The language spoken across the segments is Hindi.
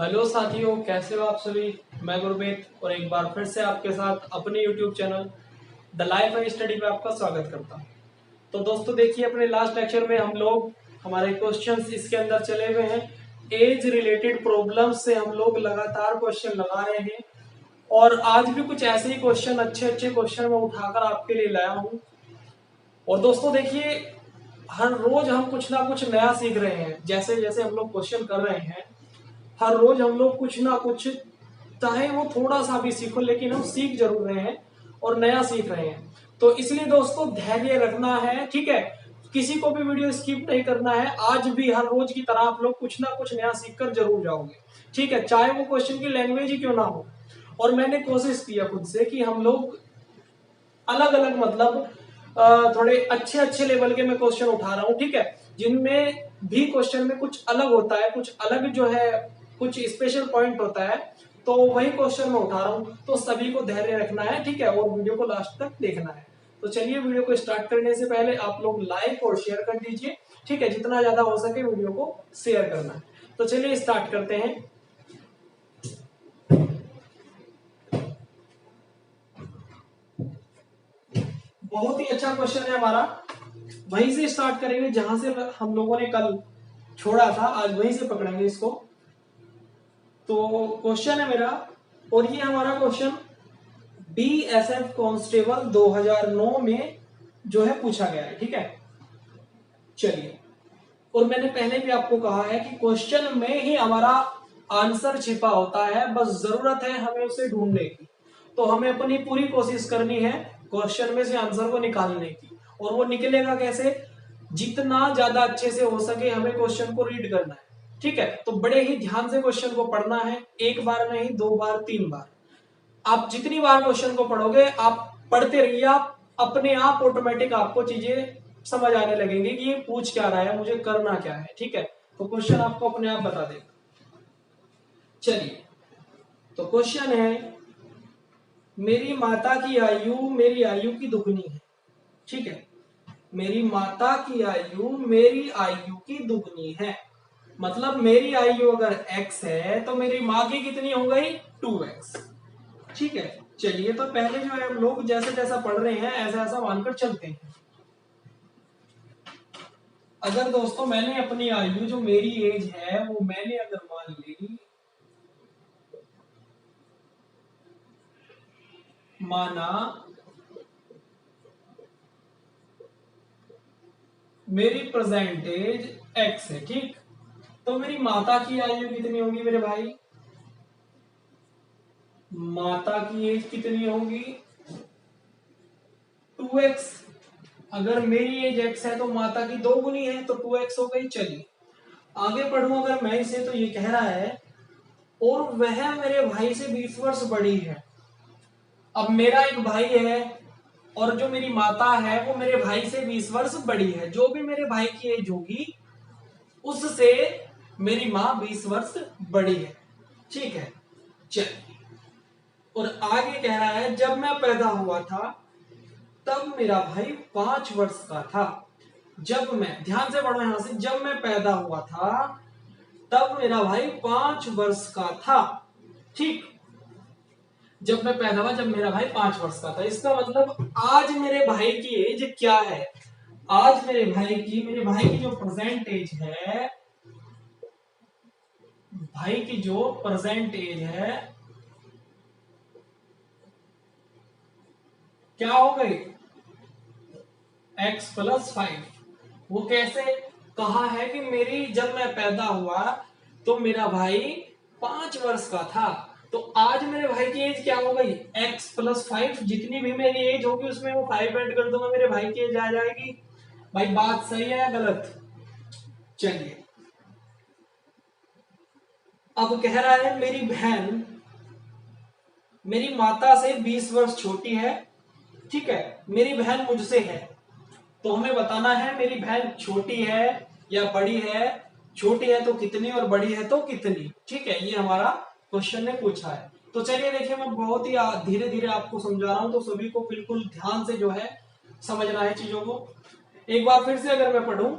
हेलो साथियों, कैसे हो आप सभी। मैं गुरमीत और एक बार फिर से आपके साथ अपने YouTube channel the life and study में आपका स्वागत करता हूं। तो दोस्तों देखिए, अपने लास्ट लेक्चर में हम लोग हमारे क्वेश्चंस इसके अंदर चले हुए हैं। एज रिलेटेड प्रॉब्लम्स से हम लोग लगातार क्वेश्चन लगा रहे हैं और आज भी कुछ ऐसे ही क्वेश्चन, अच्छे अच्छे क्वेश्चन मैं उठाकर आपके लिए लाया हूँ। और दोस्तों देखिए, हर रोज हम कुछ ना कुछ नया सीख रहे हैं। जैसे जैसे हम लोग क्वेश्चन कर रहे हैं, हर रोज हम लोग कुछ ना कुछ, चाहे वो थोड़ा सा भी सीखो, लेकिन हम सीख जरूर रहे हैं और नया सीख रहे हैं। तो इसलिए दोस्तों धैर्य रखना है, ठीक है। किसी को भी वीडियो स्किप नहीं करना है। आज भी हर रोज की तरह आप लोग कुछ ना कुछ नया सीख कर जरूर जाओगे, ठीक है, चाहे वो क्वेश्चन की लैंग्वेज ही क्यों ना हो। और मैंने कोशिश किया खुद से कि हम लोग अलग अलग, मतलब थोड़े अच्छे अच्छे लेवल के मैं क्वेश्चन उठा रहा हूँ, ठीक है, जिनमें भी क्वेश्चन में कुछ अलग होता है, कुछ अलग जो है, कुछ स्पेशल पॉइंट होता है। तो वही क्वेश्चन मैं उठा रहा हूँ। तो सभी को धैर्य रखना है, ठीक है, और वीडियो को लास्ट तक देखना है। तो चलिए, वीडियो को स्टार्ट करने से पहले आप लोग लाइक और शेयर कर दीजिए, ठीक है, जितना ज्यादा हो सके वीडियो को शेयर करना है। तो चलिए स्टार्ट करते हैं। बहुत ही अच्छा क्वेश्चन है हमारा। वहीं से स्टार्ट करेंगे जहां से हम लोगों ने कल छोड़ा था, आज वहीं से पकड़ेंगे इसको। तो क्वेश्चन है मेरा, और ये हमारा क्वेश्चन बीएसएफ कांस्टेबल 2009 में जो है पूछा गया है, ठीक है। चलिए, और मैंने पहले भी आपको कहा है कि क्वेश्चन में ही हमारा आंसर छिपा होता है, बस जरूरत है हमें उसे ढूंढने की। तो हमें अपनी पूरी कोशिश करनी है क्वेश्चन में से आंसर को निकालने की। और वो निकलेगा कैसे? जितना ज्यादा अच्छे से हो सके हमें क्वेश्चन को रीड करना है, ठीक है। तो बड़े ही ध्यान से क्वेश्चन को पढ़ना है, एक बार नहीं, दो बार, तीन बार। आप जितनी बार क्वेश्चन को पढ़ोगे, आप पढ़ते रहिए, आप अपने आप ऑटोमेटिक आपको चीजें समझ आने लगेंगी कि ये पूछ क्या रहा है, मुझे करना क्या है, ठीक है। तो क्वेश्चन आपको अपने आप बता देगा। चलिए, तो क्वेश्चन है, मेरी माता की आयु मेरी आयु की दुगनी है, ठीक है। मेरी माता की आयु मेरी आयु की दुगनी है। मतलब मेरी आयु अगर x है तो मेरी माँ की कितनी हो गई? 2x, ठीक है। चलिए, तो पहले जो है हम लोग जैसे जैसा पढ़ रहे हैं ऐसा ऐसा मानकर चलते हैं। अगर दोस्तों मैंने अपनी आयु, जो मेरी एज है, वो मैंने अगर मान ली, माना मेरी प्रेजेंट एज x है, ठीक। तो मेरी माता की आयु कितनी होगी मेरे भाई? माता की एज कितनी होगी? 2x। अगर मेरी एज x है तो माता की दो गुनी है, तो 2x हो गई। चलिए आगे पढ़ूं अगर मैं इसे, तो ये कह रहा है, और वह मेरे भाई से 20 वर्ष बड़ी है। अब मेरा एक भाई है और जो मेरी माता है वो मेरे भाई से 20 वर्ष बड़ी है। जो भी मेरे भाई की एज होगी उससे मेरी माँ 20 वर्ष बड़ी है, ठीक है। चलिए, और आगे कह रहा है, जब मैं पैदा हुआ था तब मेरा भाई 5 वर्ष का था। जब मैं, ध्यान से पढ़ो यहां से, जब मैं पैदा हुआ था तब मेरा भाई 5 वर्ष का था, ठीक। जब मैं पैदा हुआ, जब मेरा भाई 5 वर्ष का था, इसका मतलब आज मेरे भाई की एज क्या है? आज मेरे भाई की जो प्रेजेंट एज है, भाई की जो प्रेजेंट एज है, क्या हो गई? x+5। वो कैसे? कहा है कि मेरी, जब मैं पैदा हुआ तो मेरा भाई 5 वर्ष का था। तो आज मेरे भाई की एज क्या हो गई? x+5। जितनी भी मेरी एज होगी उसमें वो 5 ऐड कर दूंगा, मेरे भाई की एज आ जाएगी। भाई बात सही है या गलत? चलिए, अब कह रहा है मेरी बहन मेरी माता से 20 वर्ष छोटी है, ठीक है। मेरी बहन मुझसे है, तो हमें बताना है मेरी बहन छोटी है या बड़ी है। छोटी है तो कितनी, और बड़ी है तो कितनी, ठीक है। ये हमारा क्वेश्चन ने पूछा है। तो चलिए देखिए, मैं बहुत ही धीरे धीरे आपको समझा रहा हूं, तो सभी को बिल्कुल ध्यान से जो है समझना है चीजों को। एक बार फिर से अगर मैं पढ़ूं,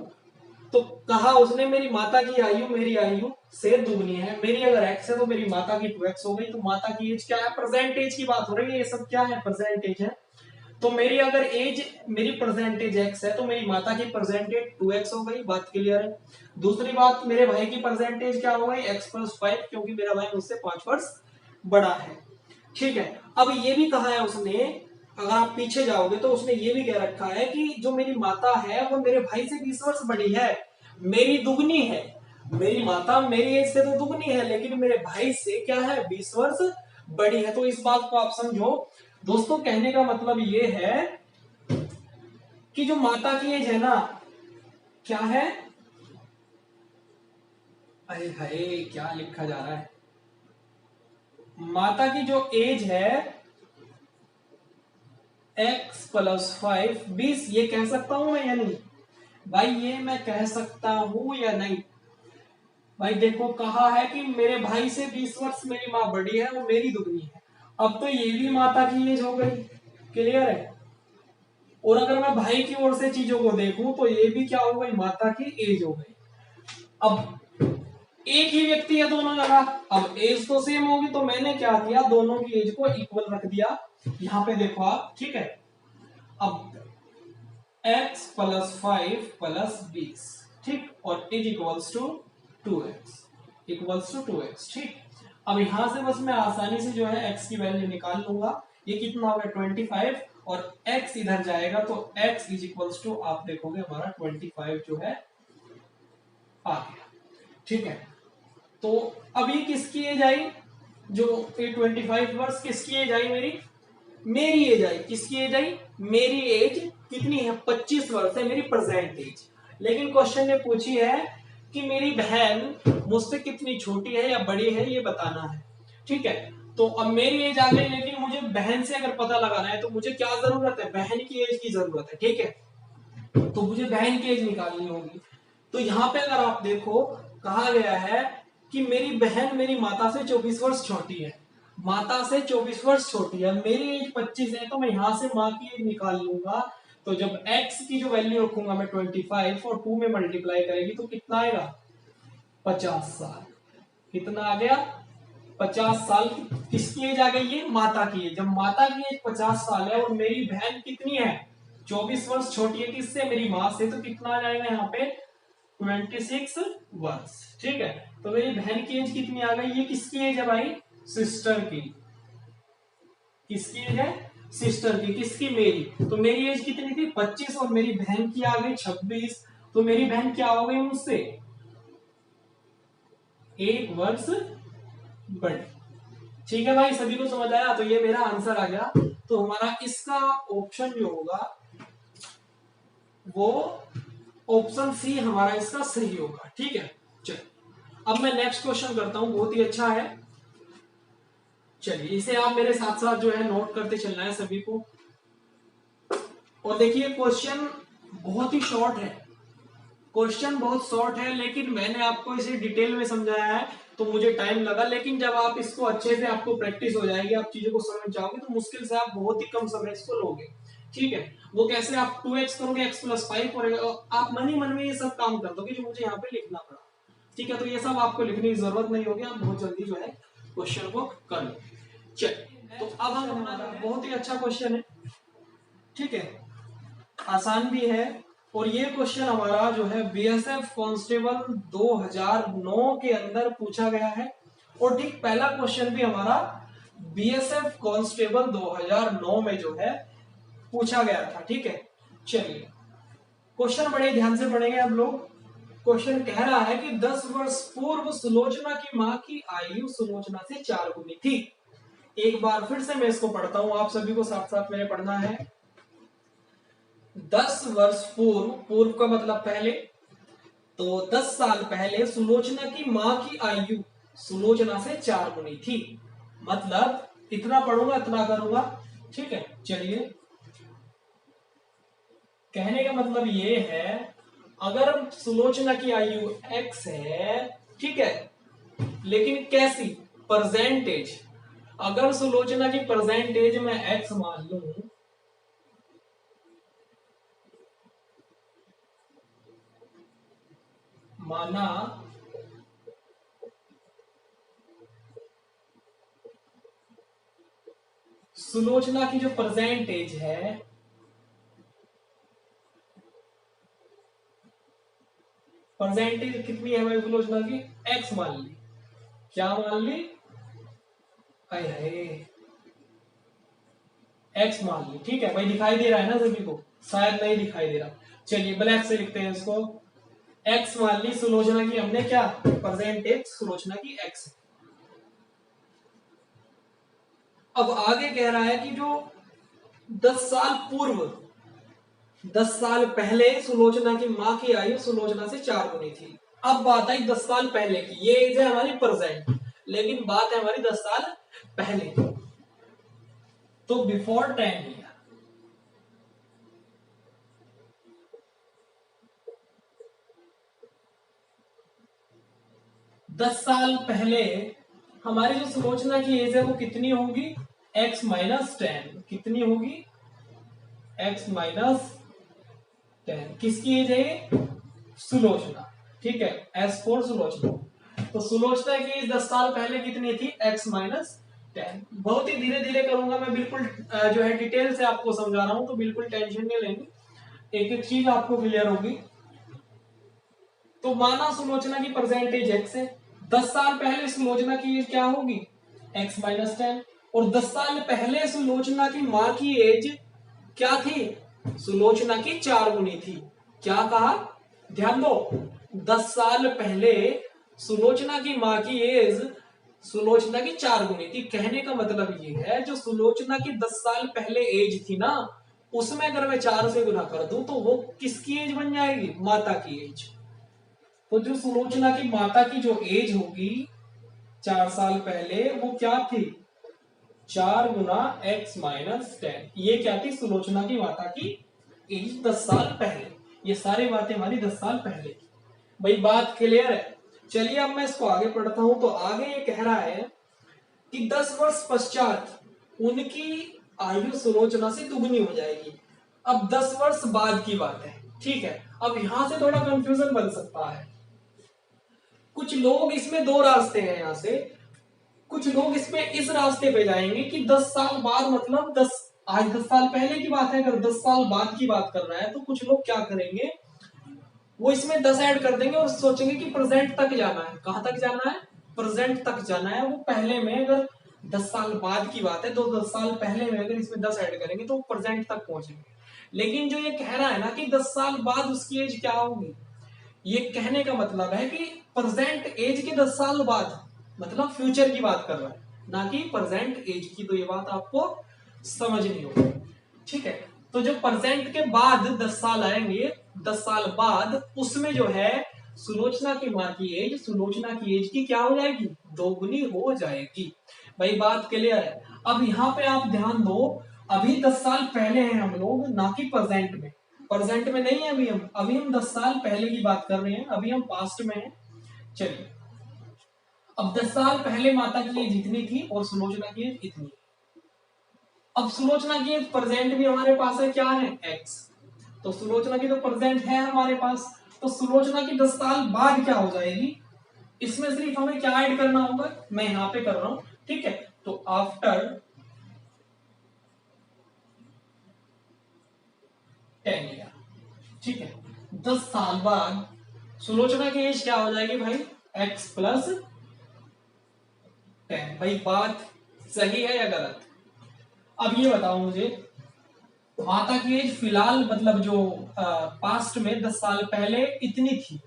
तो कहा उसने मेरी माता की आयु मेरी आयु से दुगनी है। मेरी अगर x है तो मेरी माता की 2x हो गई। तो माता की एज क्या है, प्रेजेंट एज की बात हो रही है, ये सब क्या है, प्रेजेंट एज है। तो मेरी अगर एज, मेरी परसेंटेज x है तो मेरी माता की परसेंटेज 2x हो गई, बात क्लियर है। दूसरी बात, मेरे भाई की परसेंटेज क्या हो गई, x+5, क्योंकि मेरा भाई मुझसे 5 वर्ष बड़ा है। ठीक है, अब ये भी कहा है उसने, अगर आप पीछे जाओगे तो उसने ये भी कह रखा है कि जो मेरी माता है वो मेरे भाई से 20 वर्ष बड़ी है, मेरी दुगनी है। मेरी माता मेरी एज से तो दुगनी है, लेकिन मेरे भाई से क्या है, 20 वर्ष बड़ी है। तो इस बात को आप समझो दोस्तों। कहने का मतलब ये है कि जो माता की एज है ना, क्या है, अरे हाय क्या लिखा जा रहा है, माता की जो एज है x+5 20, ये कह सकता हूं मैं या नहीं भाई, ये मैं कह सकता हूं या नहीं भाई? देखो कहा है कि मेरे भाई से 20 वर्ष मेरी माँ बड़ी है, वो मेरी दुगनी है। अब तो ये भी माता की एज हो गई, क्लियर है। और अगर मैं भाई की ओर से चीजों को देखूं तो ये भी क्या हो गई, माता की एज हो गई। अब एक ही व्यक्ति है दोनों जगह, अब एज तो सेम होगी, तो मैंने क्या किया, दोनों की एज को इक्वल रख दिया। यहां पे देखो आप, ठीक है। अब x+5+20, ठीक, और इज इक्वल्स टू 2x, ठीक। अब यहां से बस मैं आसानी से जो है x की वैल्यू निकाल लूंगा। ये कितना होगा, 25, और x इधर जाएगा तो x इज इक्वल्स टू, आप देखोगे हमारा 25 जो है आ गया, ठीक है। तो अब ये किसकी एज आई, जो ये 25 वर्ष किसकी एज आई, मेरी एज आई। किसकी एज आई, मेरी एज कितनी है, 25 वर्ष है मेरी प्रेजेंट एज। लेकिन क्वेश्चन ने पूछी है कि मेरी बहन मुझसे कितनी छोटी है या बड़ी है, ये बताना है, ठीक है। तो अब मेरी एज आ गई, लेकिन मुझे बहन से अगर पता लगाना है तो मुझे क्या जरूरत है, बहन की एज की जरूरत है, ठीक है। तो मुझे बहन की एज निकालनी होगी। तो यहां पे अगर आप देखो, कहा गया है कि मेरी बहन मेरी माता से 24 वर्ष छोटी है, माता से 24 वर्ष छोटी है, मेरी एज 25 है, तो मैं यहां से माँ की एज निकाल लूंगा। तो जब x की जो वैल्यू रखूंगा मैं 25 और 2 में मल्टीप्लाई करेगी तो कितना आएगा, 50 साल। कितना आ गया, 50 साल। किसकी एज आ गई, ये माता की एज। जब माता की एज 50 साल है और मेरी बहन कितनी है, 24 वर्ष छोटी है किससे, मेरी माँ से, तो कितना आ जाएगा यहाँ पे, 26 वर्ष, ठीक है। तो मेरी बहन की एज कितनी आ गई, ये किसकी एज है भाई, सिस्टर की। किसकी एज है, सिस्टर की। किसकी, मेरी। तो मेरी एज कितनी थी, 25, और मेरी बहन की आ गई 26। तो मेरी बहन क्या हो गई मुझसे, 1 वर्ष बड़ी। ठीक है भाई, सभी को समझ आया। तो ये मेरा आंसर आ गया। तो हमारा इसका ऑप्शन जो होगा वो ऑप्शन सी हमारा इसका सही होगा, ठीक है। चलिए अब मैं नेक्स्ट क्वेश्चन करता हूं, बहुत ही अच्छा है। चलिए इसे आप मेरे साथ साथ जो है नोट करते चलना है सभी को। और देखिए क्वेश्चन बहुत ही शॉर्ट है, क्वेश्चन बहुत शॉर्ट है, लेकिन मैंने आपको इसे डिटेल में समझाया है तो मुझे टाइम लगा। लेकिन जब आप इसको अच्छे से, आपको प्रैक्टिस हो जाएगी, आप चीजों को समझ जाओगे, तो मुश्किल से आप बहुत ही कम समय इसको लोगे, ठीक है। वो कैसे, आप 2x करोगे, x+5 और आप मन ही मन में ये सब काम कर दोगे जो मुझे यहाँ पे लिखना पड़ा, ठीक है। तो ये सब आपको लिखने की जरूरत नहीं होगी, आप बहुत जल्दी जो है क्वेश्चन को कर लो। चलिए तो अब हम हमारा बहुत ही अच्छा क्वेश्चन है, ठीक है, आसान भी है। और ये क्वेश्चन हमारा जो है बीएसएफ कांस्टेबल 2009 के अंदर पूछा गया है। और ठीक पहला क्वेश्चन भी हमारा बीएसएफ कांस्टेबल 2009 में जो है पूछा गया था, ठीक है। चलिए क्वेश्चन बड़े ध्यान से पढ़ेंगे आप लोग। क्वेश्चन कह रहा है कि 10 वर्ष पूर्व सुलोचना की मां की आयु सुलोचना से 4 गुनी थी। एक बार फिर से मैं इसको पढ़ता हूं, आप सभी को साथ साथ मेरे पढ़ना है। 10 वर्ष पूर्व, पूर्व का मतलब पहले, तो 10 साल पहले सुलोचना की मां की आयु सुलोचना से 4 गुनी थी। मतलब इतना पढ़ूंगा इतना करूंगा, ठीक है। चलिए कहने का मतलब ये है, अगर सुलोचना की आयु x है, ठीक है, लेकिन कैसी, परसेंटेज। अगर सुलोचना की परसेंटेज मैं x मान लू, माना सुलोचना की जो प्रेजेंट एज है प्रेजेंट एज कितनी है भाई सुलोचना की, एक्स मान ली। क्या मान ली, एक्स मान ली। ठीक है भाई, दिखाई दे रहा है ना सभी को, शायद नहीं दिखाई दे रहा, चलिए ब्लैक से लिखते हैं इसको। एक्स मान ली सुलोचना की हमने, क्या प्रेजेंट एज सुलोचना की एक्स। अब आगे कह रहा है कि जो 10 साल पूर्व, 10 साल पहले सुलोचना की मां की आयु सुलोचना से 4 गुनी थी। अब बात आई 10 साल पहले की, ये एज है हमारी प्रेजेंट, लेकिन बात है हमारी 10 साल पहले की। तो बिफोर 10 ईयर, दस साल पहले हमारी जो सुलोचना की एज है वो कितनी होगी, x माइनस 10। कितनी होगी, x माइनस 10। किसकी एज है ये, सुलोचना। ठीक है, एस फोर सुलोचना। तो सुलोचना की एज 10 साल पहले कितनी थी, x माइनस 10। बहुत ही धीरे धीरे करूंगा मैं, बिल्कुल जो है डिटेल से आपको समझा रहा हूं, तो बिल्कुल टेंशन नहीं लेनी, एक एक चीज आपको क्लियर होगी। तो माना सुलोचना की प्रेजेंट एज x है, 10 साल पहले सुलोचना की एज क्या होगी, x माइनस 10। और 10 साल पहले सुलोचना की मां की एज क्या थी, सुलोचना की 4 गुनी थी। क्या कहा, ध्यान दो, 10 साल पहले सुलोचना की मां की एज सुलोचना की 4 गुनी थी। कहने का मतलब ये है, जो सुलोचना की 10 साल पहले एज थी ना, उसमें अगर मैं 4 से गुना कर दूं तो वो किसकी एज बन जाएगी, माता की एज। तो जो सुलोचना की माता की जो एज होगी 4 साल पहले, वो क्या थी, 4 गुना x माइनस 10। ये क्या थी, सुलोचना की माता की एज 10 साल पहले। ये सारी बातें हमारी 10 साल पहले की। भाई बात क्लियर है। चलिए अब मैं इसको आगे पढ़ता हूं। तो आगे ये कह रहा है कि 10 वर्ष पश्चात उनकी आयु सुलोचना से दुगनी हो जाएगी। अब 10 वर्ष बाद की बात है, ठीक है। अब यहां से थोड़ा कंफ्यूजन बन सकता है। कुछ लोग इसमें दो रास्ते हैं, यहां से कुछ लोग इसमें इस रास्ते पे जाएंगे कि 10 साल बाद मतलब 10, आज 10 साल पहले की बात है, अगर 10 साल बाद की बात कर रहा है तो कुछ लोग क्या करेंगे, वो इसमें 10 ऐड कर देंगे और सोचेंगे कि प्रेजेंट तक जाना है। कहां तक जाना है, प्रेजेंट तक जाना है। वो पहले में अगर 10 साल बाद की बात है तो 10 साल पहले में अगर इसमें 10 ऐड करेंगे तो प्रेजेंट तक पहुंचेंगे। लेकिन जो ये कह रहा है ना कि 10 साल बाद उसकी एज क्या होगी, ये कहने का मतलब है कि प्रेजेंट एज के 10 साल बाद, मतलब फ्यूचर की बात कर रहा है, ना कि प्रेजेंट एज की। तो ये बात आपको समझनी होगी, ठीक है। तो जो प्रेजेंट के बाद 10 साल आएंगे, 10 साल बाद उसमें जो है सुलोचना की मां की एज, सुलोचना की एज की क्या हो जाएगी, दोगुनी हो जाएगी। भाई बात क्लियर है। अब यहाँ पे आप ध्यान दो, अभी 10 साल पहले हैं हम लोग, ना कि प्रेजेंट में। प्रेजेंट में नहीं है अभी हम 10 साल पहले की बात कर रहे हैं, अभी हम पास्ट में हैं। चलिए, अब 10 साल पहले माता की एज इतनी थी और सुलोचना की एज इतनी। अब सुलोचना की एज प्रेजेंट भी हमारे पास है, क्या है, एक्स। तो सुलोचना की तो प्रेजेंट है हमारे पास, तो सुलोचना की 10 साल बाद क्या हो जाएगी, इसमें सिर्फ हमें क्या ऐड करना होगा, मैं यहां पे कर रहा हूं, ठीक है। तो आफ्टर 10 ईयर, ठीक है, 10 साल बाद सुलोचना की एज क्या हो जाएगी भाई, x प्लस 10। भाई बात सही है या गलत। अब ये बताओ मुझे, माता की एज फिलहाल मतलब जो पास्ट में 10 साल पहले इतनी थी,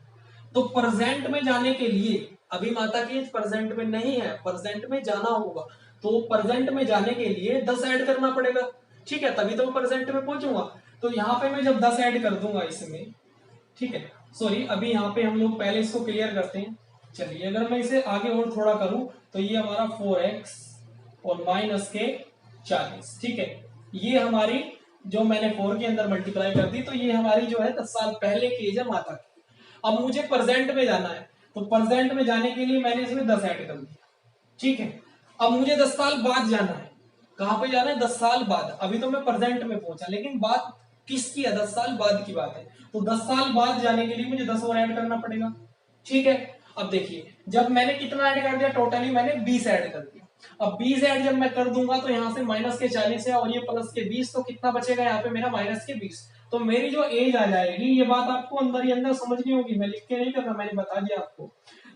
तो प्रेजेंट में जाने के लिए, अभी माता की एज प्रेजेंट में नहीं है, प्रेजेंट में जाना होगा, तो प्रेजेंट में जाने के लिए 10 ऐड करना पड़ेगा, ठीक है, तभी तो प्रेजेंट में पहुंचूंगा। तो यहाँ पे मैं जब 10 ऐड कर दूंगा इसमें, ठीक है, सॉरी अभी यहाँ पे हम लोग पहले इसको क्लियर करते हैं। चलिए, अगर मैं इसे आगे और थोड़ा करूं तो ये हमारा 4x और माइनस के 40, ठीक है, ये हमारी जो मैंने 4 के अंदर मल्टीप्लाई कर दी, तो ये हमारी जो है 10 साल पहले की एज है माता की। अब मुझे प्रेजेंट में जाना है, तो प्रेजेंट में जाने के लिए मैंने इसमें 10 ऐड कर दिया, ठीक है। अब मुझे 10 साल बाद जाना है, कहां पे जाना है, 10 साल बाद। अभी तो मैं प्रेजेंट में पहुंचा, लेकिन बात किसकी है, 10 साल बाद की बात है। तो 10 साल बाद जाने के लिए मुझे 10 और ऐड करना पड़ेगा, ठीक है। अब देखिए जब मैंने कितना ऐड कर दिया, टोटली मैंने 20 ऐड कर दिया। अब 20 ऐड जब मैं कर दूंगा तो यहाँ से माइनस के 40 है और ये प्लस के 20, तो कितना बचेगा यहाँ पे मेरा माइनस के 20। तो मेरी जो एज आ जाएगी, ये बात आपको अंदर ही अंदर समझनी होगी, मैं लिख के नहीं कर रहा, मैंने बता दिया आपको।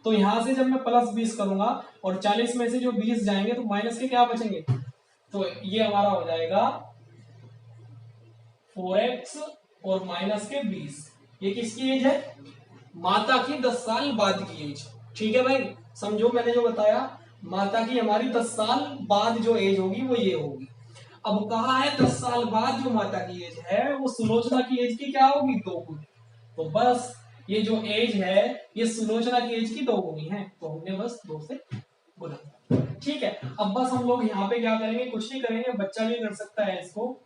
तो यहाँ से जब मैं प्लस 20 करूंगा और 40 में से जो 20 जाएंगे तो माइनस के क्या बचेंगे, तो ये हमारा हो जाएगा 4x और माइनस के 20। ये किसकी एज है, माता की 10 साल बाद की एज। ठीक है भाई, समझो मैंने जो बताया, माता की हमारी 10 साल बाद जो एज होगी वो ये होगी। अब कहा है 10 साल बाद जो माता की एज है वो सुलोचना की एज की क्या होगी, 2 गुनी। तो बस ये जो एज है ये सुलोचना की एज की 2 गुनी है, तो हमने बस 2 से गुना। ठीक है, अब बस हम लोग यहाँ पे क्या करेंगे, कुछ नहीं करेंगे, बच्चा भी कर सकता है इसको।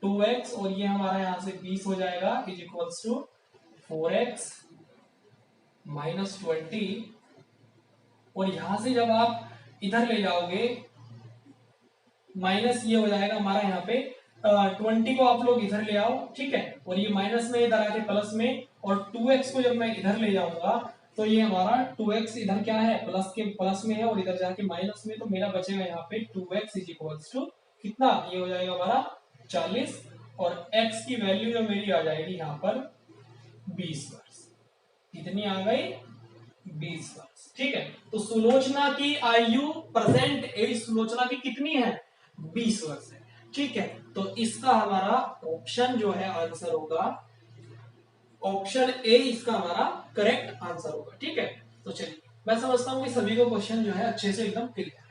2x और ये हमारा यहाँ से 20 हो जाएगा is equals to 4x minus 20। और यहां से जब आप इधर ले जाओगे माइनस, ये हो जाएगा हमारा यहाँ पे 20 को आप लोग इधर ले आओ, ठीक है, और ये माइनस में इधर आके प्लस में, और 2x को जब मैं इधर ले जाऊंगा तो ये हमारा 2x इधर क्या है, प्लस के प्लस में है और इधर जाके माइनस में, तो मेरा बचेगा यहाँ पे 2x इज इक्वल्स टू कितना, ये हो जाएगा हमारा 40 और x की वैल्यू जो मेरी आ जाएगी यहाँ पर 20 वर्ष। कितनी आ गई, 20 वर्ष। ठीक है, तो सुलोचना की आयु प्रेजेंट एज सुलोचना की कितनी है, 20 वर्ष है। ठीक है, तो इसका हमारा ऑप्शन जो है आंसर होगा ऑप्शन ए, इसका हमारा करेक्ट आंसर होगा। ठीक है, तो चलिए मैं समझता हूं कि सभी को क्वेश्चन जो है अच्छे से एकदम क्लियर है।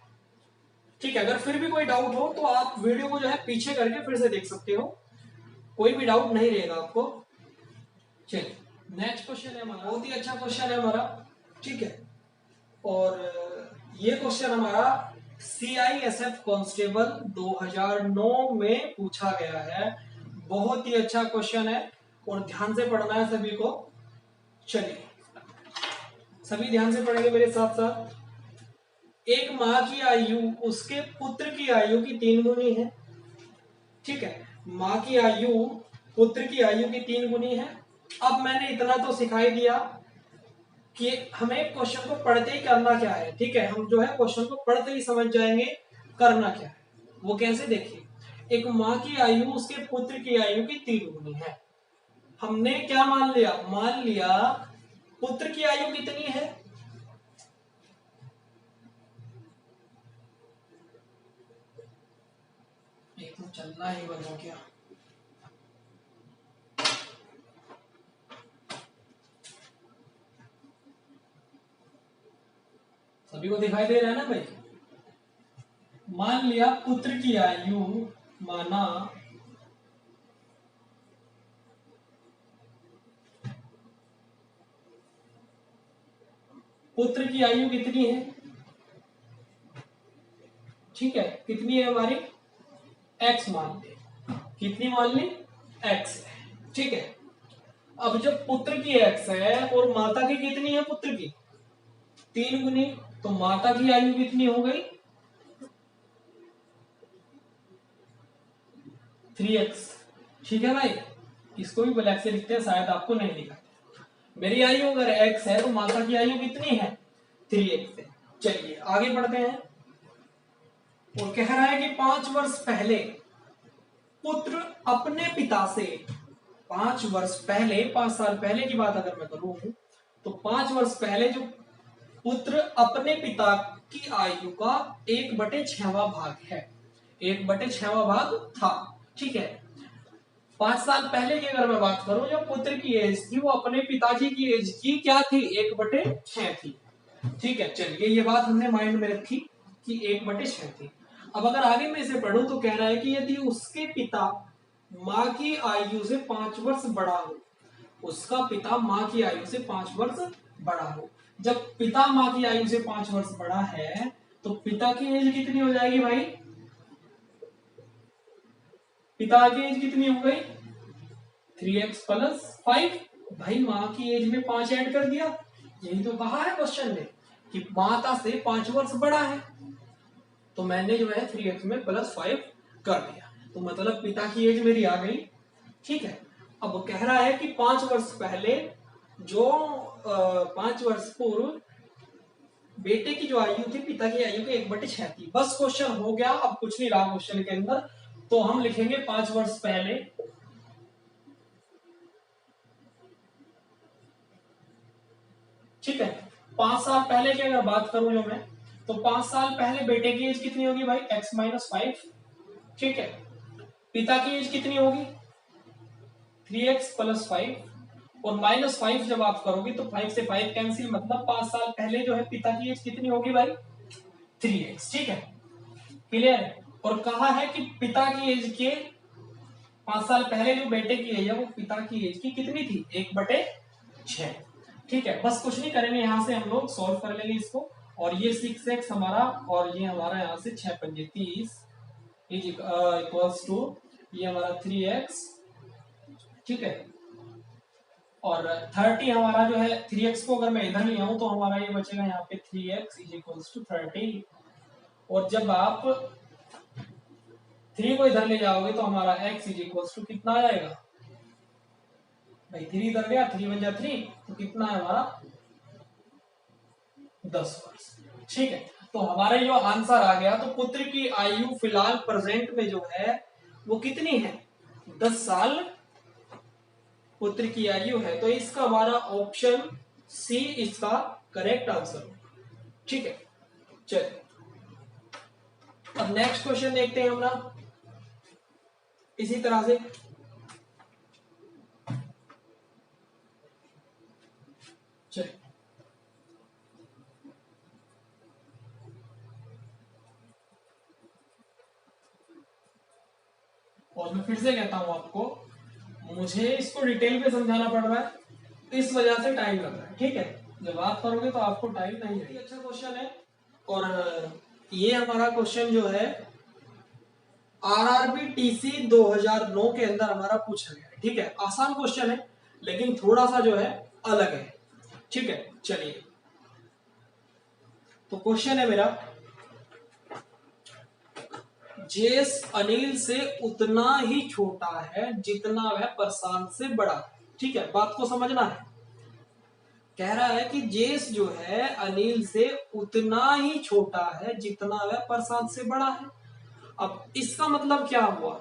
ठीक है, अगर फिर भी कोई डाउट हो तो आप वीडियो को जो है पीछे करके फिर से देख सकते हो, कोई भी डाउट नहीं रहेगा आपको। चलिए नेक्स्ट क्वेश्चन है हमारा, बहुत ही अच्छा क्वेश्चन है हमारा। ठीक है, और ये क्वेश्चन हमारा CISF कांस्टेबल 2009 में पूछा गया है। बहुत ही अच्छा क्वेश्चन है और ध्यान से पढ़ना है सभी को। चलिए सभी ध्यान से पढ़ेंगे मेरे साथ साथ। एक माँ की आयु उसके पुत्र की आयु की 3 गुनी है। ठीक है, माँ की आयु पुत्र की आयु की 3 गुनी है। अब मैंने इतना तो सिखाई दिया कि हमें क्वेश्चन को पढ़ते ही करना क्या है। ठीक है, हम जो है क्वेश्चन को पढ़ते ही समझ जाएंगे करना क्या है। वो कैसे, देखिए, एक माँ की आयु उसके पुत्र की आयु की 3 गुनी है। हमने क्या मान लिया, मान लिया पुत्र की आयु कितनी है, एक तो चलना ही बंद हो गया। सभी को दिखाई दे रहा है ना भाई। मान लिया पुत्र की आयु, माना पुत्र की आयु कितनी है, ठीक है, कितनी है हमारी, x मान ली, कितनी मान ली, x है। ठीक है, अब जब पुत्र की x है और माता की कितनी है, पुत्र की 3 गुनी, तो माता की आयु कितनी हो गई, 3x। ठीक है भाई, इसको भी ब्लैक से लिखते हैं, शायद आपको नहीं लिखा। मेरी आयु अगर x है तो माता की आयु कितनी है, 3x है। चलिए आगे बढ़ते हैं। और कह रहा है कि 5 वर्ष पहले पुत्र अपने पिता से, 5 वर्ष पहले, 5 साल पहले की बात अगर मैं करूं तो 5 वर्ष पहले जो पुत्र अपने पिता की आयु का 1/6वां भाग है, 1/6वां भाग था। ठीक है, 5 साल पहले की अगर मैं बात करूं, जो पुत्र की एज थी वो अपने पिताजी की एज की क्या थी, 1/6 थी। ठीक है, चलिए ये बात हमने माइंड में रखी कि 1/6 थी। अब अगर आगे मैं इसे पढ़ूं तो कह रहा है कि यदि उसके पिता माँ की आयु से 5 वर्ष बड़ा हो, उसका पिता माँ की आयु से 5 वर्ष बड़ा हो। जब पिता माँ की आयु से 5 वर्ष बड़ा है तो पिता की एज कितनी हो जाएगी भाई, पिता की एज कितनी हो गई, 3x + 5। भाई माँ की एज में 5 ऐड कर दिया, यही तो कहा है क्वेश्चन में कि माता से 5 वर्ष बड़ा है, तो मैंने जो है 3x में +5 कर दिया, तो मतलब पिता की एज मेरी आ गई। ठीक है, अब कह रहा है कि 5 वर्ष पहले जो 5 वर्ष पूर्व बेटे की जो आयु थी पिता की आयु के 1/6 थी। बस क्वेश्चन हो गया, अब कुछ नहीं रहा क्वेश्चन के अंदर। तो हम लिखेंगे 5 वर्ष पहले, ठीक है। 5 साल पहले की अगर बात करूं जो मैं, तो 5 साल पहले बेटे की एज कितनी होगी भाई, x-5, ठीक है। पिता की एज कितनी होगी 3x+5, और -5 जब आप करोगे तो 5 से 5 कैंसिल, मतलब 5 साल पहले जो है पिता की एज कितनी होगी भाई 3x, ठीक है, क्लियर है। और कहा है कि पिता की एज के 5 साल पहले जो बेटे की एज है वो पिता की एज की कितनी थी 1/6, ठीक है। बस कुछ नहीं करेंगे, यहां से हम लोग सॉल्व कर लेंगे इसको। और ये 6x हमारा, और ये हमारा यहाँ से 6×5 इज इक्वल्स टू ये हमारा 3x, ठीक है। और 30 हमारा जो है 3x को अगर मैं इधर ले आऊं तो हमारा ये बचेगा यहाँ पे 3x इज इक्वल्स टू 30। और जब आप 3 को इधर ले जाओगे तो हमारा x इज इक्वल्स टू कितना आ जाएगा भाई, 3 इधर गया, 3 बन जा 3, तो कितना है हमारा 10 वर्ष, ठीक है। तो हमारा जो आंसर आ गया, तो पुत्र की आयु फिलहाल प्रेजेंट में जो है वो कितनी है 10 साल पुत्र की आयु है। तो इसका हमारा ऑप्शन सी इसका करेक्ट आंसर, ठीक है। चलिए अब नेक्स्ट क्वेश्चन देखते हैं हम ना, इसी तरह से। चलिए और मैं फिर से कहता हूं आपको, मुझे इसको डिटेल में समझाना पड़ रहा है, इस वजह से टाइम लग रहा है, ठीक है। जब आप करोगे तो आपको टाइम नहीं लगेगा। अच्छा क्वेश्चन है, और ये हमारा क्वेश्चन जो है आरआरबी टीसी 2009 के अंदर हमारा पूछा गया है, ठीक है। आसान क्वेश्चन है लेकिन थोड़ा सा जो है अलग है, ठीक है। चलिए तो क्वेश्चन है मेरा, जेस अनिल से उतना ही छोटा है जितना वह प्रशांत से बड़ा, ठीक है। बात को समझना है, कह रहा है कि जेस जो है अनिल से उतना ही छोटा है जितना वह प्रशांत से बड़ा है। अब इसका मतलब क्या हुआ,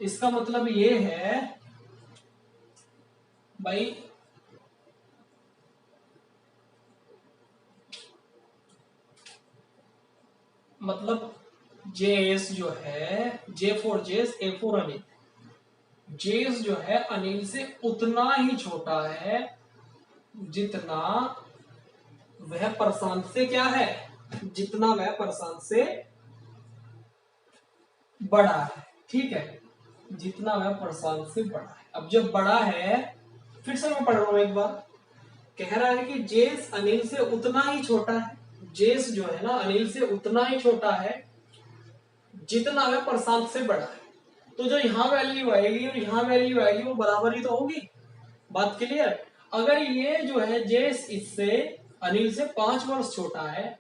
इसका मतलब ये है भाई, मतलब जेस जो है, जे फॉर जेस, ए फॉर अनिल, जेस जो है अनिल से उतना ही छोटा है जितना वह प्रशांत से क्या है, जितना वह प्रशांत से बड़ा है, ठीक है, जितना वह प्रशांत से बड़ा है। अब जब बड़ा है, फिर से मैं पढ़ रहा हूं एक बार, कह रहा है कि जेस अनिल से उतना ही छोटा है, जेस जो है ना अनिल से उतना ही छोटा है जितना वह प्रशांत से बड़ा है। तो जो यहाँ वैल्यू आएगी और यहाँ वैल्यू आएगी वो बराबर ही तो होगी, बात क्लियर। अगर ये जो है जेस इससे अनिल से 5 वर्ष छोटा है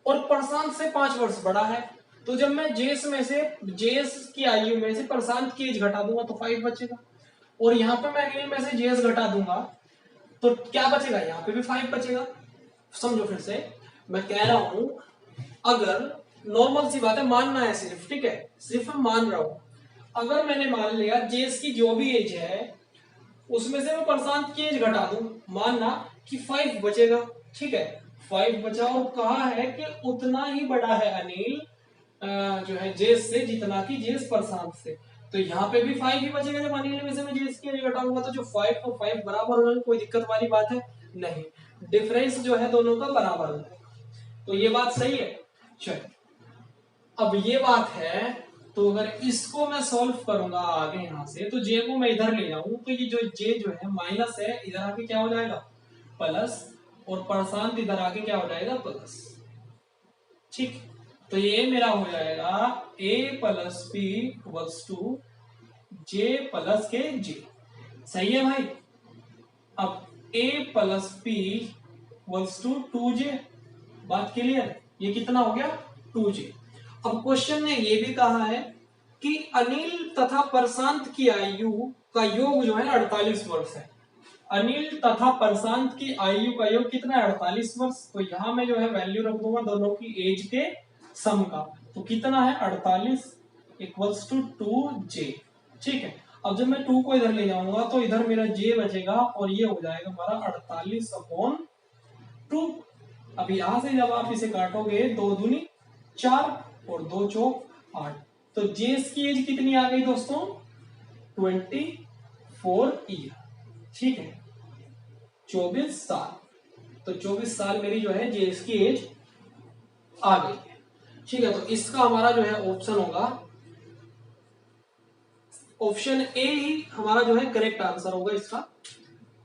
और प्रशांत से 5 वर्ष बड़ा है, तो जब मैं जेस में से, जेस की आयु में से प्रशांत की एज घटा दूंगा तो 5 बचेगा, और यहाँ पे मैं अनिल में से जेस घटा दूंगा तो क्या बचेगा, यहाँ पे भी 5 बचेगा। समझो फिर से, मैं कह रहा हूं अगर नॉर्मल सी बात है, मानना है सिर्फ, ठीक है, सिर्फ मैं मान रहा हूं। अगर मैंने मान लिया जेस की जो भी एज है उसमें से मैं प्रशांत की एज घटा दूं, मानना कि 5 बचेगा, ठीक है, 5 बचा, और कहा है कि उतना ही बड़ा है अनिल जो है जेस से जितना कि जेस प्रशांत से। तो यहाँ पे भी 5 ही बचेगा, जब अनिल में से मैं जेस की एज घटाऊंगा तो जो 5 तो 5 बराबर हो, कोई दिक्कत वाली बात है नहीं, डिफरेंस जो है दोनों का बराबर हो जाएगा। तो ये बात सही है। चलिए अब ये बात है, तो अगर इसको मैं सॉल्व करूंगा आगे यहां से, तो जे को मैं इधर ले जाऊं तो ये जो जे जो है माइनस है, इधर आके क्या हो जाएगा प्लस, और प्रशांत इधर आके क्या हो जाएगा प्लस, ठीक। तो ये मेरा हो जाएगा a plus P equals to J plus K J, सही है भाई। अब a plus P equals to 2j, बात क्लियर, ये कितना हो गया 2j। अब क्वेश्चन ने ये भी कहा है कि अनिल तथा प्रशांत की आयु का योग जो है 48 वर्ष है। अनिल तथा प्रशांत की आयु का योग कितना है? 48 वर्ष। तो यहाँ मैं जो है वैल्यू रख दूंगा दोनों की एज के सम का। तो कितना है? 48 इक्वल्स टू 2j। ठीक है, अब जब मैं 2 को इधर ले जाऊंगा तो इधर मेरा j बचेगा और ये हो जाएगा हमारा 48/2। अब यहां से जब आप इसे काटोगे 2 दूनी 4 और 2 चौक 8। तो जेस की एज कितनी आ गई दोस्तों? 24 ईयर। ठीक है, 24 साल। तो 24 साल मेरी जो है जेस की एज आ गई है। ठीक है, तो इसका हमारा जो है ऑप्शन होगा ऑप्शन ए ही हमारा जो है करेक्ट आंसर होगा इसका।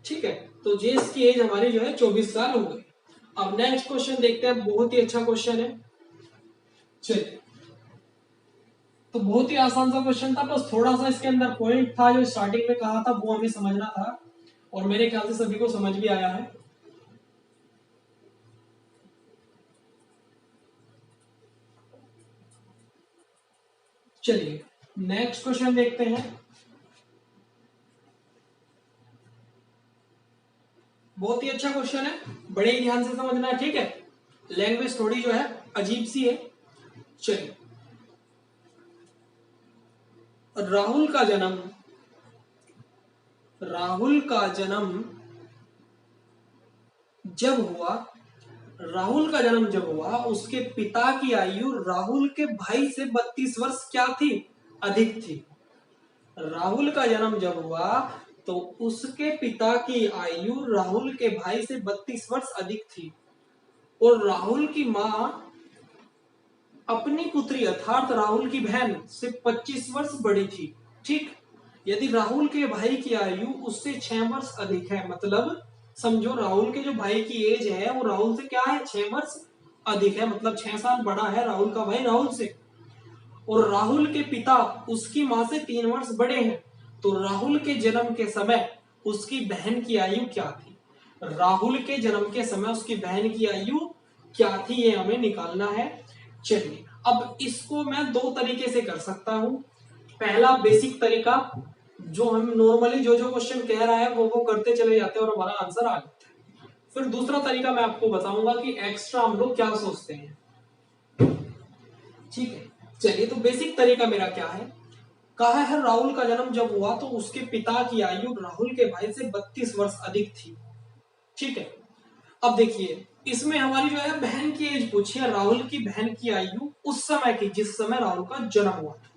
ठीक है, तो जेस की एज हमारी जो है 24 साल हो गई। अब नेक्स्ट क्वेश्चन देखते हैं, बहुत ही अच्छा क्वेश्चन है। चलिए, तो बहुत ही आसान सा क्वेश्चन था, बस थोड़ा सा इसके अंदर पॉइंट था जो स्टार्टिंग में कहा था वो हमें समझना था और मेरे ख्याल से सभी को समझ भी आया है। चलिए नेक्स्ट क्वेश्चन देखते हैं। बहुत ही अच्छा क्वेश्चन है, बड़े ही ध्यान से समझना है। ठीक है, लैंग्वेज थोड़ी जो है अजीब सी है। चलिए, राहुल का जन्म जब हुआ उसके पिता की आयु राहुल के भाई से 32 वर्ष क्या थी? अधिक थी। राहुल का जन्म जब हुआ तो उसके पिता की आयु राहुल के भाई से 32 वर्ष अधिक थी और राहुल की मां अपनी पुत्री अर्थात राहुल की बहन से 25 वर्ष बड़ी थी। ठीक, यदि राहुल के भाई की आयु उससे 6 वर्ष अधिक है, मतलब समझो राहुल के जो भाई की एज है वो राहुल से क्या है? 6 वर्ष अधिक है, मतलब 6 साल बड़ा है राहुल का भाई राहुल से। और राहुल के पिता उसकी मां से 3 वर्ष बड़े हैं। तो राहुल के जन्म के समय उसकी बहन की आयु क्या थी? राहुल के जन्म के समय उसकी बहन की आयु क्या थी, ये हमें निकालना है। चलिए, अब इसको मैं 2 तरीके से कर सकता हूं। पहला बेसिक तरीका, जो हम नॉर्मली जो क्वेश्चन कह रहा है वो करते चले जाते हैं और हमारा आंसर आ जाता है। फिर दूसरा तरीका मैं आपको बताऊंगा कि एक्स्ट्रा हम लोग क्या सोचते हैं। ठीक है, चलिए, तो बेसिक तरीका मेरा क्या है? कहा है राहुल का जन्म जब हुआ तो उसके पिता की आयु राहुल के भाई से 32 वर्ष अधिक थी। ठीक है, अब देखिए इसमें हमारी जो है बहन की एज पूछी है, राहुल की बहन की आयु उस समय की जिस समय राहुल का जन्म हुआ था।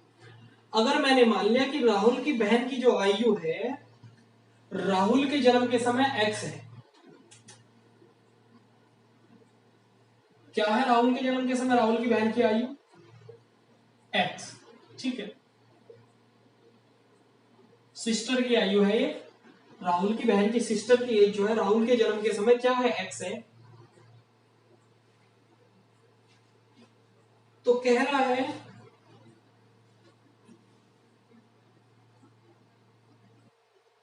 अगर मैंने मान लिया कि राहुल की बहन की जो आयु है राहुल के जन्म के समय x है, क्या है राहुल के जन्म के समय राहुल की बहन की आयु? x। ठीक है, सिस्टर की आयु है ये, राहुल की बहन की सिस्टर की एज जो है राहुल के जन्म के समय क्या है? x है। तो कह रहा है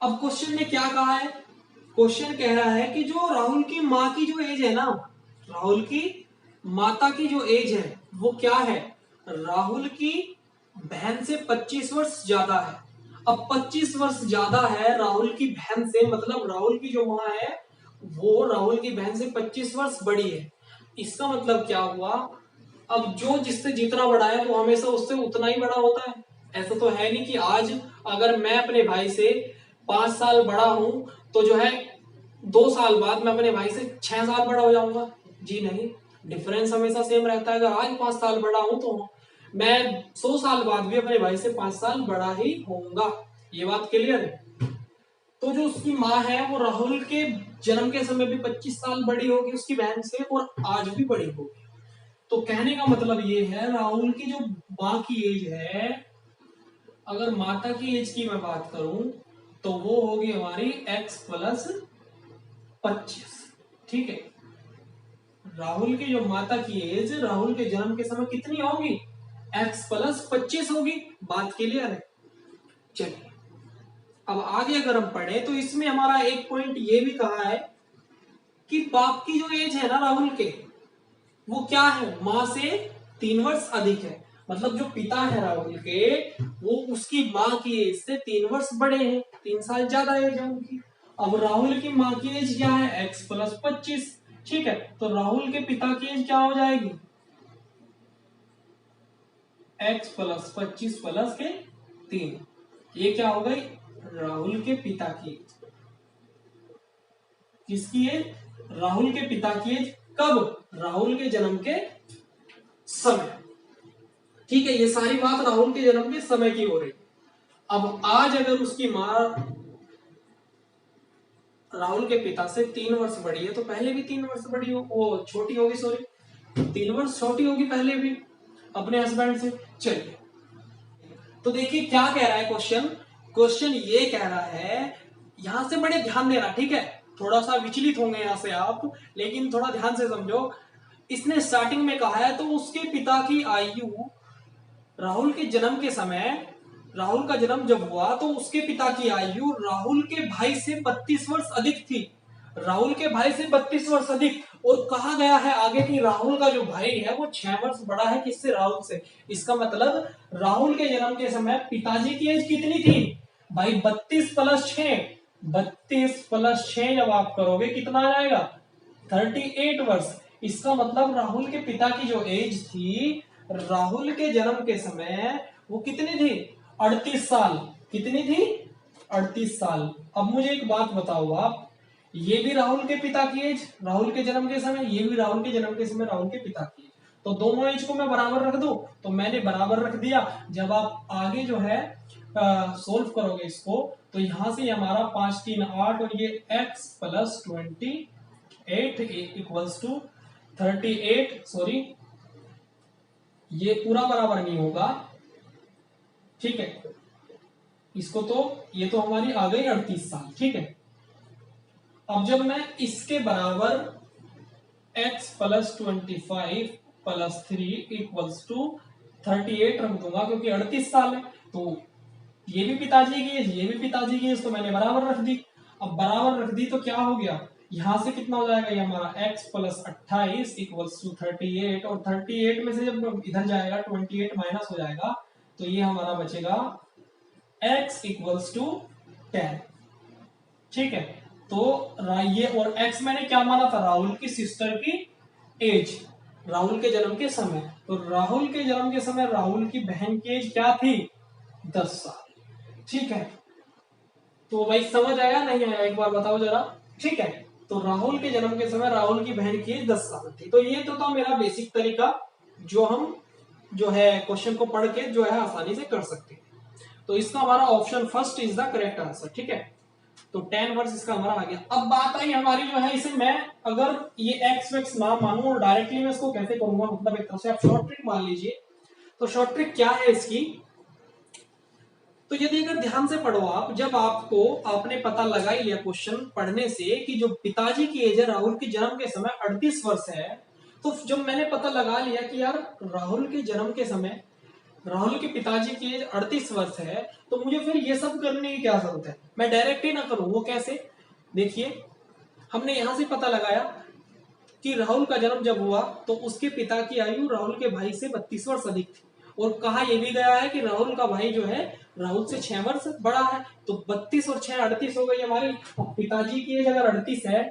अब क्वेश्चन में क्या कहा है? क्वेश्चन कह रहा है कि जो राहुल की माँ की जो एज है ना, राहुल की माता की जो एज है वो क्या है? राहुल की बहन से 25 वर्ष ज्यादा है। अब 25 वर्ष ज्यादा है राहुल की बहन से, मतलब राहुल की जो माँ है वो राहुल की बहन से 25 वर्ष बड़ी है। इसका मतलब क्या हुआ? अब जो जिससे जितना बड़ा है वो हमेशा उससे उतना ही बड़ा होता है। ऐसा तो है नहीं कि आज अगर मैं अपने भाई से 5 साल बड़ा हूं तो जो है 2 साल बाद मैं अपने भाई से 6 साल बड़ा हो जाऊंगा। जी नहीं, डिफरेंस हमेशा सेम रहता है। अगर आज 5 साल बड़ा हूं तो मैं 100 साल बाद भी अपने भाई से 5 साल बड़ा ही होऊंगा। ये बात क्लियर है? तो जो उसकी माँ है वो राहुल के जन्म के समय भी 25 साल बड़ी होगी उसकी बहन से और आज भी बड़ी होगी। तो कहने का मतलब ये है राहुल की जो माँ की एज है, अगर माता की एज की मैं बात करूं तो वो होगी हमारी x प्लस 25। ठीक है, राहुल की जो माता की एज राहुल के जन्म के समय कितनी होगी? x प्लस 25 होगी। बात क्लियर है? चलिए, अब आगे अगर हम पढ़े तो इसमें हमारा एक पॉइंट ये भी कहा है कि बाप की जो एज है ना राहुल के, वो क्या है? माँ से 3 वर्ष अधिक है। मतलब जो पिता है राहुल के वो उसकी माँ की एज से 3 वर्ष बड़े हैं, 3 साल ज्यादा एज है उनकी। अब राहुल की माँ की एज क्या है, x प्लस 25। ठीक है, तो राहुल के पिता की एज क्या हो जाएगी, x प्लस 25 प्लस के 3। ये क्या हो गई, राहुल के पिता की एज। किसकी एज, राहुल के पिता की एज। कब, राहुल के जन्म के समय। ठीक है, ये सारी बात राहुल के जन्म के समय की हो रही। अब आज अगर उसकी माँ राहुल के पिता से 3 वर्ष बड़ी है, तो पहले भी 3 वर्ष बड़ी हो, वो छोटी होगी, सॉरी 3 वर्ष छोटी होगी पहले भी अपने हस्बैंड से। चलिए, तो देखिए क्या कह रहा है क्वेश्चन। क्वेश्चन ये कह रहा है, यहां से बड़े ध्यान देना, ठीक है, थोड़ा सा विचलित होंगे यहां से आप, लेकिन थोड़ा ध्यान से समझो। इसने स्टार्टिंग में कहा है, तो उसके पिता की आयु राहुल के जन्म के समय, राहुल का जन्म जब हुआ तो उसके पिता की आयु राहुल के भाई से 32 वर्ष अधिक थी। राहुल के भाई से 32 वर्ष अधिक, और कहा गया है आगे कि राहुल का जो भाई है वो 6 वर्ष बड़ा है किससे, राहुल से। इसका मतलब राहुल के जन्म के समय पिताजी की एज कितनी थी भाई, 32 प्लस 6। 32 प्लस 6 जब आप करोगे कितना आ जाएगा, 38 वर्ष। इसका मतलब राहुल के पिता की जो एज थी राहुल के जन्म के समय वो कितनी थी, 38 साल। कितनी थी, 38 साल। अब मुझे एक बात बताओ आप, ये भी राहुल के पिता की एज राहुल के जन्म के समय, ये भी राहुल के जन्म के समय राहुल के पिता की एज, तो दोनों एज को मैं बराबर रख दूं, तो मैंने बराबर रख दिया। जब आप आगे जो है सोल्व करोगे इसको, तो यहां से हमारा 5 3 8 और ये x plus 28 equals to 38, sorry ये पूरा बराबर नहीं होगा, ठीक है, इसको तो ये तो हमारी आ गई 38 साल। ठीक है, अब जब मैं इसके बराबर x plus 25 plus 3 equals to 38 रख दूंगा, क्योंकि 38 साल है, तो ये भी पिताजी की एज, ये भी पिताजी की एज, तो मैंने बराबर रख दी। अब बराबर रख दी तो क्या हो गया, यहां से कितना हो जाएगा, ये हमारा x प्लस 28 इक्वल्स टू 38, और 38 में से जब इधर जाएगा 28 माइनस हो जाएगा, तो ये हमारा बचेगा x इक्वल्स टू 10। ठीक है, तो ये और x मैंने क्या माना था, राहुल की सिस्टर की एज, राहुल के जन्म के समय। तो राहुल के जन्म के समय राहुल की बहन की एज क्या थी, 10 साल। ठीक है, तो भाई समझ आया नहीं आया, एक बार बताओ जरा। ठीक है, तो राहुल के जन्म के समय राहुल की बहन की एज 10 साल थी। तो ये तो था मेरा बेसिक तरीका, जो हम जो है क्वेश्चन को पढ़ के जो है आसानी से कर सकते हैं। तो इसका हमारा option first is the correct answer. ठीक है, तो 10 वर्ष इसका हमारा आ गया। अब बात आई हमारी जो है, इसे मैं अगर ये एक्स वेक्स ना मानूं और डायरेक्टली मैं इसको कैसे करूंगा, मतलब एक तरह से आप शॉर्ट ट्रिक मान लीजिए। तो शॉर्ट ट्रिक क्या है इसकी, तो यदि अगर ध्यान से पढ़ो आप, जब आपने पता लगा ही लिया क्वेश्चन पढ़ने से कि जो पिताजी की एज है राहुल के जन्म के समय 38 वर्ष है, तो जब मैंने पता लगा लिया कि यार राहुल के जन्म के समय राहुल के पिताजी की एज 38 वर्ष है, तो मुझे फिर ये सब करने की क्या जरूरत है, मैं डायरेक्ट ही ना करूं। वो कैसे, देखिए हमने यहां से पता लगाया कि राहुल का जन्म जब हुआ तो उसके पिता की आयु राहुल के भाई से 32 वर्ष अधिक थी, और कहा यह भी गया है कि राहुल का भाई जो है राहुल से 6 वर्ष बड़ा है। तो 32 और 6 38 हो गई हमारी। पिताजी की एज अगर 38 है,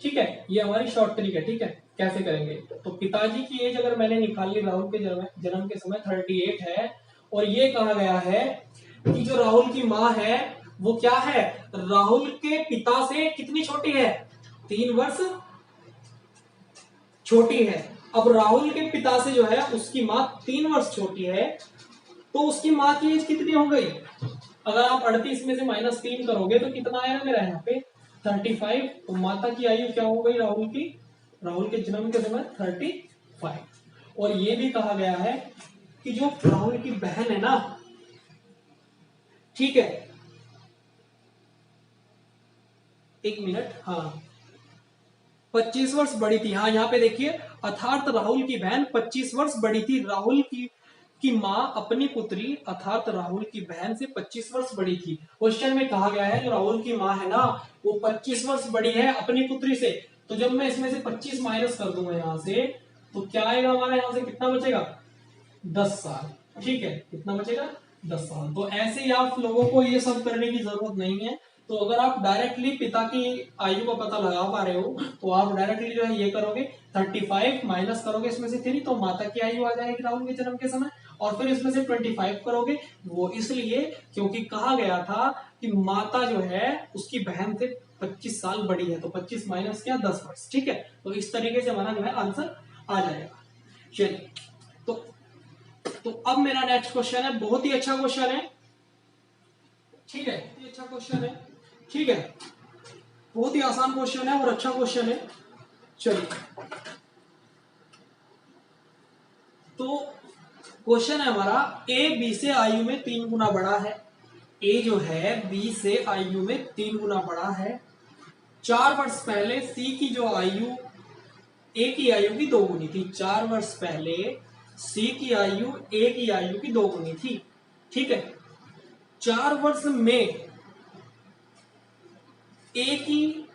ठीक है, ये हमारी शॉर्ट ट्रिक है। ठीक है, कैसे करेंगे, तो पिताजी की एज अगर मैंने निकाल ली राहुल के जन्म के समय 38 है, और ये कहा गया है कि जो राहुल की माँ है वो क्या है, राहुल के पिता से कितनी छोटी है, 3 वर्ष छोटी है। अब राहुल के पिता से जो है उसकी माँ 3 वर्ष छोटी है, तो उसकी माँ की एज कितनी हो गई, अगर आप 38 में से -3 करोगे तो कितना आएगा मेरा यहाँ पे 35। तो माता की आयु क्या हो गई राहुल की, राहुल के जन्म के समय 35। और ये भी कहा गया है कि जो राहुल की बहन है ना, ठीक है, एक मिनट, हाँ 25 वर्ष बड़ी थी। हाँ यहाँ पे देखिए, अर्थात राहुल की बहन 25 वर्ष बड़ी थी। राहुल की माँ अपनी पुत्री अर्थात राहुल की बहन से 25 वर्ष बड़ी थी। क्वेश्चन में कहा गया है जो राहुल की माँ है ना वो 25 वर्ष बड़ी है अपनी पुत्री से। तो जब मैं इसमें से 25 माइनस कर दूंगा यहाँ से, तो क्या आएगा हमारे यहाँ से, कितना बचेगा, 10 साल। ठीक है, कितना बचेगा, 10 साल। तो ऐसे ही आप लोगों को ये सब करने की जरूरत नहीं है। तो अगर आप डायरेक्टली पिता की आयु का पता लगा पा रहे हो तो आप डायरेक्टली जो है ये करोगे 35 माइनस करोगे इसमें से 3 तो माता की आयु आ जाएगी राहुल के जन्म के समय, और फिर इसमें से 25 करोगे। वो इसलिए क्योंकि कहा गया था कि माता जो है उसकी बहन से 25 साल बड़ी है, तो 25 माइनस क्या 10 वर्ष। ठीक है, तो इस तरीके से हमारा जो है आंसर आ जाएगा। चलिए तो अब मेरा नेक्स्ट क्वेश्चन है, बहुत ही अच्छा क्वेश्चन है। ठीक है, बहुत ही अच्छा क्वेश्चन है। ठीक है, बहुत ही आसान क्वेश्चन है और अच्छा क्वेश्चन है। चलिए तो क्वेश्चन है हमारा, ए बी से आयु में 3 गुना बड़ा है। ए जो है बी से आयु में 3 गुना बड़ा है। 4 वर्ष पहले सी की जो आयु ए की आयु की 2 गुनी थी। 4 वर्ष पहले सी की आयु ए की आयु की 2 गुनी थी। ठीक है, 4 वर्ष में ए की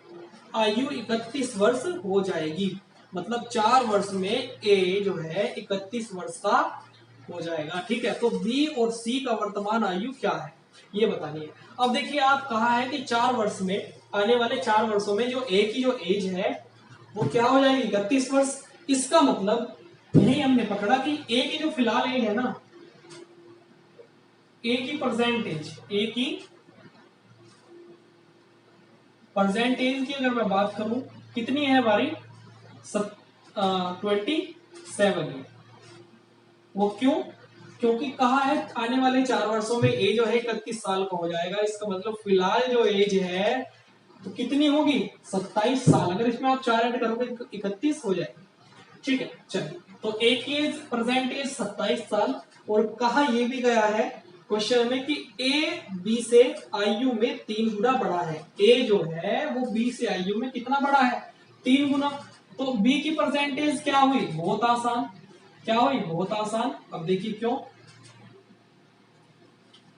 आयु 31 वर्ष हो जाएगी। मतलब 4 वर्ष में ए जो है 31 वर्ष का हो जाएगा। ठीक है, तो बी और सी का वर्तमान आयु क्या है ये बतानी है। अब देखिए, आप कहा है कि 4 वर्ष में, आने वाले 4 वर्षों में जो ए की जो एज है वो क्या हो जाएगी 31 वर्ष। इसका मतलब यही हमने पकड़ा कि ए की जो फिलहाल एज है ना, ए की परसेंटेज, ए की परसेंटेज की अगर मैं बात करूं कितनी है हमारी 27 है। वो क्यों? क्योंकि कहा है आने वाले 4 वर्षों में ए जो है 31 साल का हो जाएगा। इसका मतलब फिलहाल जो एज है तो कितनी होगी 27 साल। अगर इसमें आप 4 ऐड करोगे 31 हो जाएगी। ठीक है, चलिए तो ए की एज प्रेजेंट एज 27 साल। और कहा यह भी गया है क्वेश्चन में कि ए बी से आयु में 3 गुना बड़ा है। ए जो है वो बी से आयु में कितना बड़ा है 3 गुना। तो बी की परसेंटेज क्या हुई, बहुत आसान। क्या हुई, बहुत आसान। अब देखिए क्यों।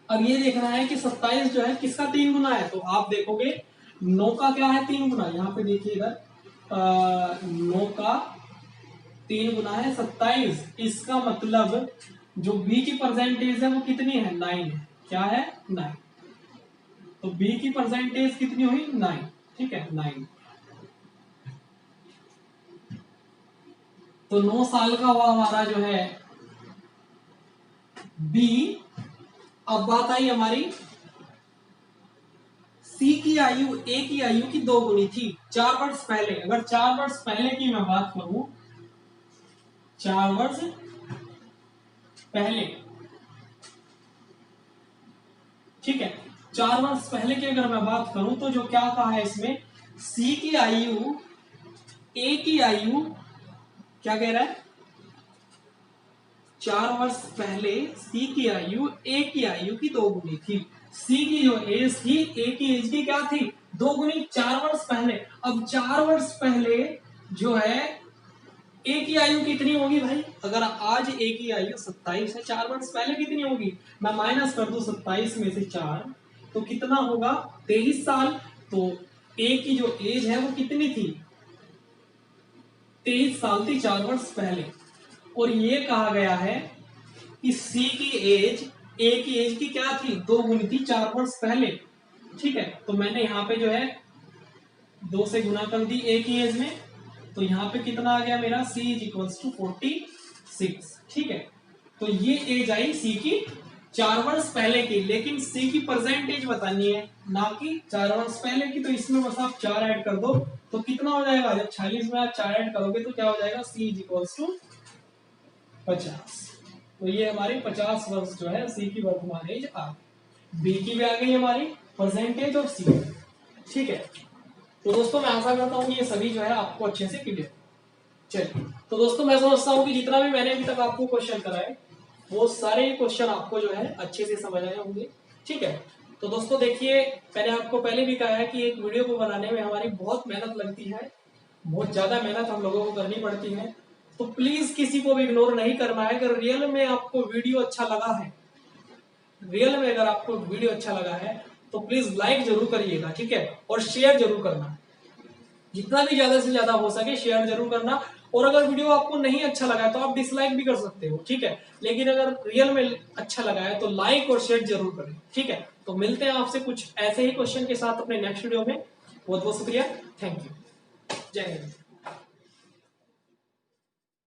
अब ये देखना है कि 27 जो है किसका 3 गुना है। तो आप देखोगे 9 का क्या है 3 गुना। यहाँ पे देखिए इधर 9 का 3 गुना है 27। इसका मतलब जो बी की परसेंटेज है वो कितनी है 9 है। क्या है 9। तो बी की परसेंटेज कितनी हुई 9। ठीक है 9। तो 9 साल का हुआ हमारा जो है बी। अब बात आई हमारी सी की आयु ए की आयु की 2 गुनी थी 4 वर्ष पहले। अगर 4 वर्ष पहले की मैं बात करूं, 4 वर्ष पहले, ठीक है, 4 वर्ष पहले की अगर मैं बात करूं तो जो क्या कहा है इसमें, सी की आयु ए की आयु क्या कह रहा है, 4 वर्ष पहले सी की आयु ए की आयु की 2 गुनी थी। सी की जो एज थी ए की एज की क्या थी 2 गुनी 4 वर्ष पहले। अब 4 वर्ष पहले जो है ए की आयु कितनी होगी भाई। अगर आज ए की आयु 27 है, 4 वर्ष पहले कितनी होगी, मैं माइनस कर दूं 27 में से 4 तो कितना होगा 23 साल। तो ए की जो एज है वो कितनी थी 23 साल थी 4 वर्ष पहले। और ये कहा गया है कि सी की एज ए की एज की क्या थी 2 गुनी थी 4 वर्ष पहले। ठीक है, तो मैंने यहाँ पे जो है 2 से गुना कर दी ए की एज में, तो यहाँ पे कितना आ गया मेरा C इज इक्वल्स टू 46। ठीक है, तो ये एज आई सी की 4 वर्ष पहले की, लेकिन सी की परसेंटेज बतानी है ना कि 4 वर्ष पहले की। तो इसमें बस आप 4 ऐड कर दो तो कितना हो जाएगा, जब 46 में आप 4 ऐड करोगे तो क्या हो जाएगा C इज इक्वल्स टू 50। तो ये हमारी 50 वर्ष जो है सी की वर्तमान एज आ गई। बी की भी आ गई हमारी परसेंटेज और सी। ठीक है, तो दोस्तों मैं आशा करता हूँ ये सभी जो है आपको अच्छे से क्लियर। चलिए, तो दोस्तों मैं समझता हूँ कि जितना भी मैंने अभी तक आपको क्वेश्चन कराए वो सारे क्वेश्चन आपको जो है अच्छे से समझ आए होंगे। ठीक है, तो दोस्तों देखिए, मैंने आपको पहले भी कहा है कि एक वीडियो को बनाने में हमारी बहुत मेहनत लगती है, बहुत ज्यादा मेहनत हम लोगों को करनी पड़ती है। तो प्लीज किसी को भी इग्नोर नहीं करना है। अगर रियल में आपको वीडियो अच्छा लगा है, रियल में अगर आपको वीडियो अच्छा लगा है तो प्लीज लाइक जरूर करिएगा। ठीक है, और शेयर जरूर करना, जितना भी ज्यादा से ज्यादा हो सके शेयर जरूर करना। और अगर वीडियो आपको नहीं अच्छा लगा है तो आप डिसलाइक भी कर सकते हो। ठीक है, लेकिन अगर रियल में अच्छा लगा है तो लाइक और शेयर जरूर करें। ठीक है, तो मिलते हैं आपसे कुछ ऐसे ही क्वेश्चन के साथ अपने नेक्स्ट वीडियो में। बहुत बहुत शुक्रिया, थैंक यू, जय हिंद।